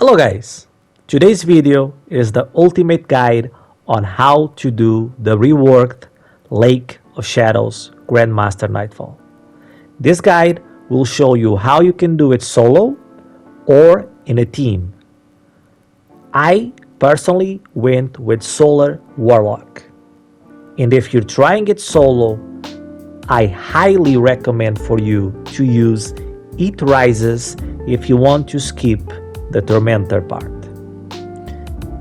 Hello guys, today's video is the ultimate guide on how to do the reworked Lake of Shadows Grandmaster Nightfall. This guide will show you how you can do it solo or in a team. I personally went with Solar Warlock, and if you're trying it solo, I highly recommend for you to use It Rises if you want to skip the Tormentor part.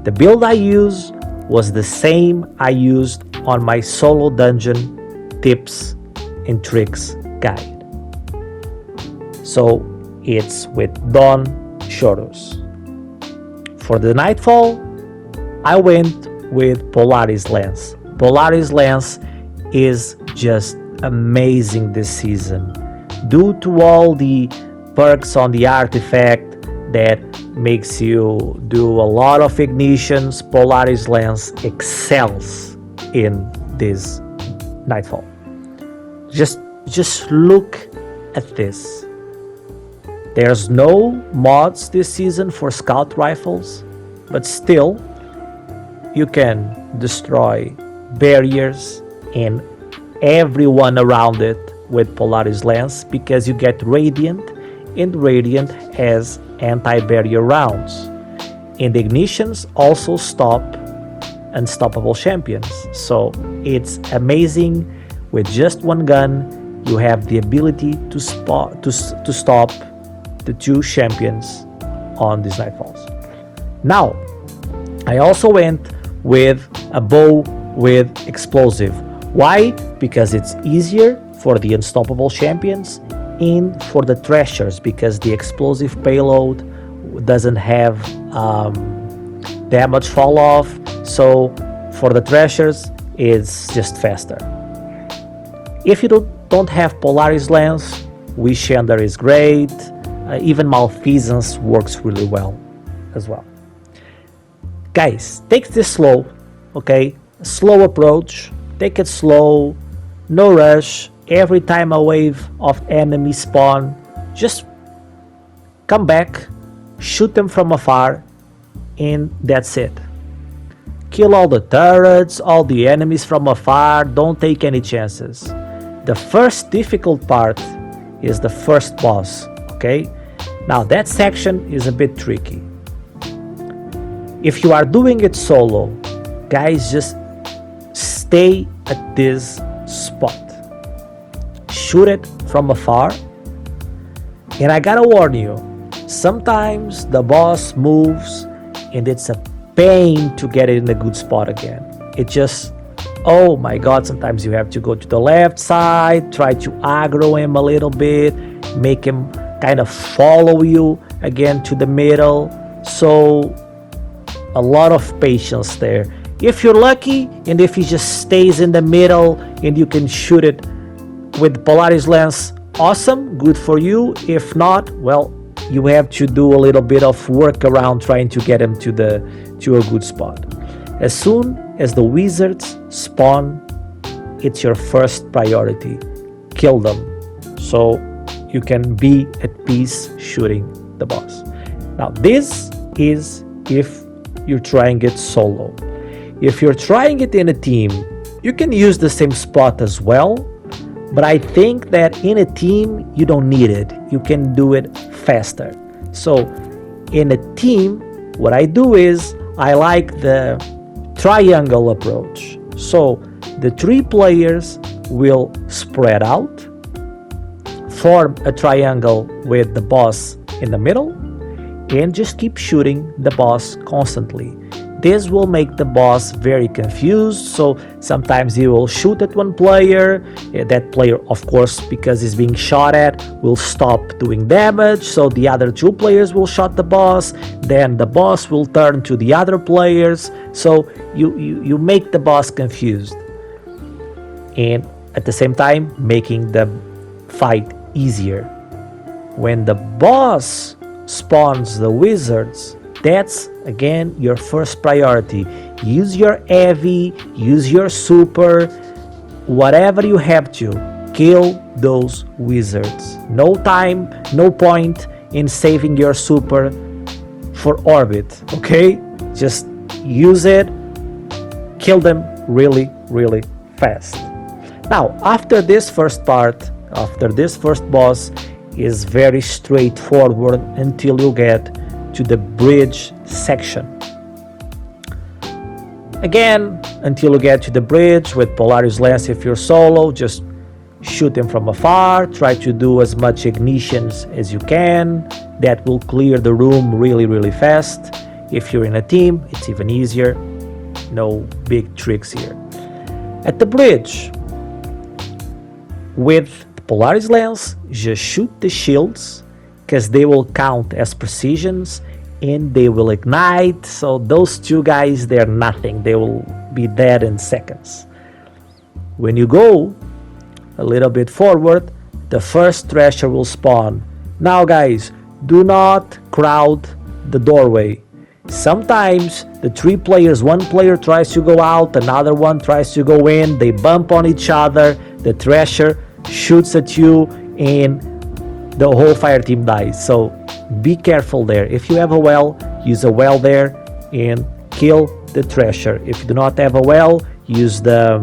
The build I used was the same I used on my solo dungeon tips and tricks guide. So it's with Dawn Shorus. For the Nightfall, I went with Polaris Lance. Polaris Lance is just amazing this season due to all the perks on the artifact that makes you do a lot of ignitions. Polaris Lance excels in this Nightfall. Just look at this. There's no mods this season for scout rifles, but still you can destroy barriers and everyone around it with Polaris Lance because you get Radiant, and Radiant has anti-barrier rounds. And the ignitions also stop unstoppable champions. So it's amazing. With just one gun, you have the ability to stop the two champions on these Nightfalls. Now, I also went with a bow with explosive. Why? Because it's easier for the unstoppable champions and for the thrashers, because the explosive payload doesn't have damage fall off. So for the thrashers, it's just faster. If you don't have Polaris Lance, Wishender is great. Even Malfeasance works really well as well. Guys, take this slow, okay? Slow approach. Take it slow, no rush. Every time a wave of enemies spawn, just come back, shoot them from afar, and that's it. Kill all the turrets, all the enemies from afar, don't take any chances. The first difficult part is the first boss, okay? Now that section is a bit tricky. If you are doing it solo, guys, just stay at this spot. Shoot it from afar. And I gotta warn you, sometimes the boss moves and it's a pain to get it in a good spot again. It just, oh my god, sometimes you have to go to the left side, try to aggro him a little bit, make him kind of follow you again to the middle. So a lot of patience there. If you're lucky and if he just stays in the middle and you can shoot it with Polaris Lance, awesome, good for you. If not, well, you have to do a little bit of work around trying to get him to a good spot. As soon as the wizards spawn, it's your first priority. Kill them so you can be at peace shooting the boss. Now this is if you're trying it solo. If you're trying it in a team, you can use the same spot as well, but I think that in a team, you don't need it. You can do it faster. So in a team, what I do is I like the triangle approach. So the 3 players will spread out, form a triangle with the boss in the middle, and just keep shooting the boss constantly. This will make the boss very confused, so sometimes he will shoot at one player. That player, of course, because he's being shot at, will stop doing damage, so the other 2 players will shot the boss, then the boss will turn to the other players, so you make the boss confused. And at the same time, making the fight easier. When the boss spawns the wizards, that's again your first priority. Use your heavy, use your super, whatever you have to. Kill those wizards. No time, no point in saving your super for orbit, okay? Just use it, kill them really, really fast. Now, after this first part, after this first boss, is very straightforward until you get to the bridge section. Again, until you get to the bridge with Polaris Lance, if you're solo, just shoot them from afar, try to do as much ignitions as you can. That will clear the room really, really fast. If you're in a team, it's even easier. No big tricks here. At the bridge, with Polaris Lance, just shoot the shields, because they will count as precisions and they will ignite. So those two guys, they're nothing. They will be dead in seconds. When you go a little bit forward, the first Thrasher will spawn. Now guys, do not crowd the doorway. Sometimes the three players, one player tries to go out, another one tries to go in, they bump on each other, the Thrasher shoots at you, and the whole fire team dies. So be careful there. If you have a well, use a well there and kill the Thrasher. If you do not have a well, use the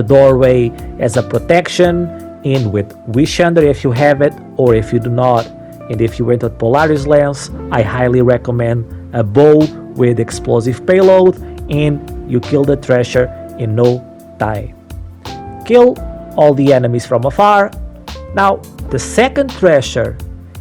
doorway as a protection, and with Wish Under if you have it, or if you do not, and if you went with Polaris Lance, I highly recommend a bow with explosive payload, and you kill the Thrasher in no time. Kill all the enemies from afar. Now, the second Thrasher,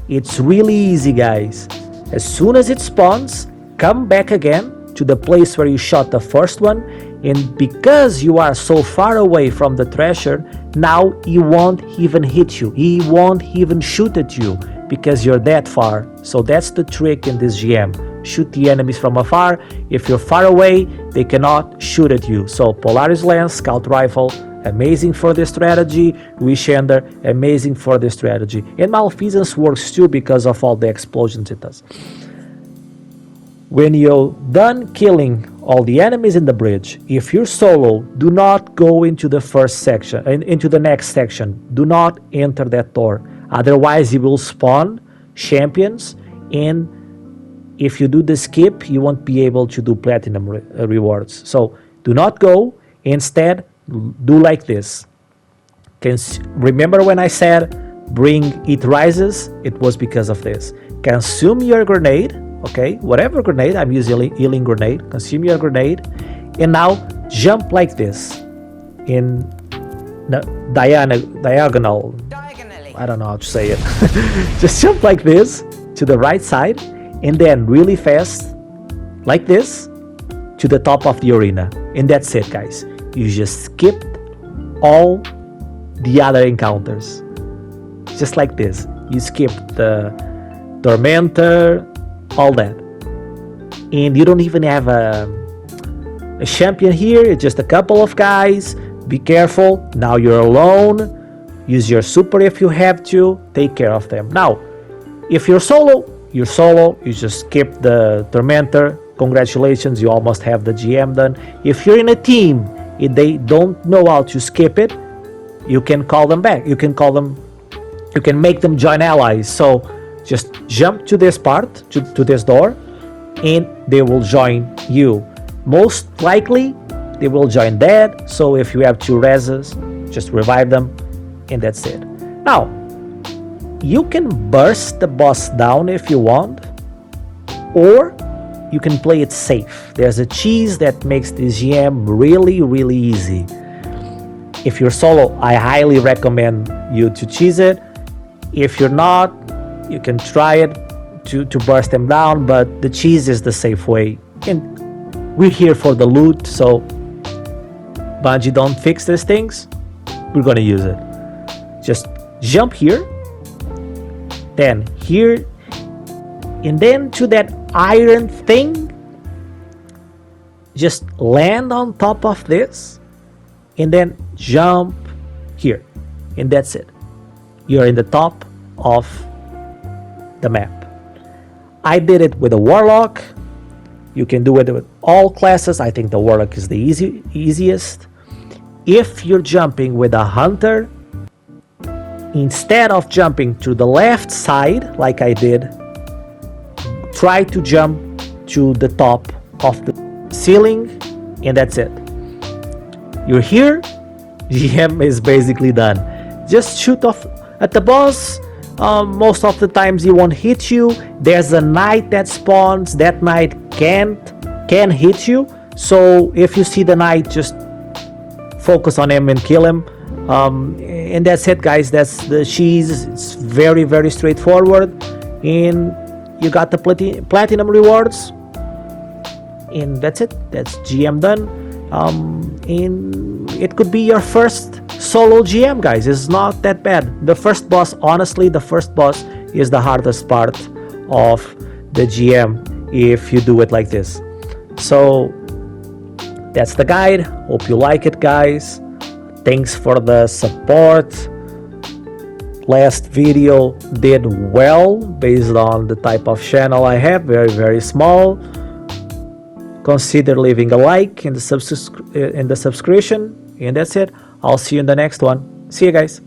it's really easy guys. As soon as it spawns, come back again to the place where you shot the first one, and because you are so far away from the Thrasher, now he won't even hit you, he won't even shoot at you, because you're that far. So that's the trick in this GM. Shoot the enemies from afar. If you're far away, they cannot shoot at you. So Polaris Lance, Scout Rifle, amazing for this strategy. Wish Under, amazing for this strategy. And Malfeasance works too because of all the explosions it does. When you're done killing all the enemies in the bridge, if you're solo, do not go into the first section, into the next section. Do not enter that door. Otherwise, you will spawn champions, and if you do the skip, you won't be able to do platinum rewards. So do not go. Instead, do like this. Remember when I said bring It Rises? It was because of this. Consume your grenade, okay? Whatever grenade, I'm using healing grenade. Consume your grenade, and now jump like this in diagonal. I don't know how to say it. Just jump like this to the right side, and then really fast, like this, to the top of the arena. And that's it, guys. You just skipped all the other encounters. Just like this. You skipped the Tormentor, all that. And you don't even have a champion here. It's just a couple of guys. Be careful. Now you're alone. Use your super if you have to. Take care of them. Now, if you're solo, you just skip the Tormentor. Congratulations, you almost have the GM done. If you're in a team, if they don't know how to skip it, you can call them back. You can make them join allies. So just jump to this part, to this door, and they will join you. Most likely, they will join dead. So if you have 2 reses, just revive them, and that's it. Now, you can burst the boss down if you want, or you can play it safe. There's a cheese that makes this GM really, really easy. If you're solo, I highly recommend you to cheese it. If you're not, you can try it to burst them down, but the cheese is the safe way. And we're here for the loot, so Bungie don't fix these things, we're gonna use it. Just jump here, then here, and then to that iron thing, just land on top of this, and then jump here, and that's it. You're in the top of the map. I did it with a Warlock. You can do it with all classes. I think the Warlock is the easiest. If you're jumping with a Hunter, instead of jumping to the left side like I did, try to jump to the top of the ceiling, and that's it. You're here, GM is basically done. Just shoot off at the boss. Most of the times he won't hit you. There's a knight that spawns. That knight can hit you. So if you see the knight, just focus on him and kill him. And that's it, guys. That's the cheese. It's very, very straightforward. And you got the platinum rewards. And that's it. That's GM done. And it could be your first solo GM, guys. It's not that bad. The first boss, honestly, the first boss is the hardest part of the GM if you do it like this. So that's the guide. Hope you like it, guys. Thanks for the support. Last video did well based on the type of channel I have. Very, very small. Consider leaving a like in the subscription. And that's it. I'll see you in the next one. See you guys.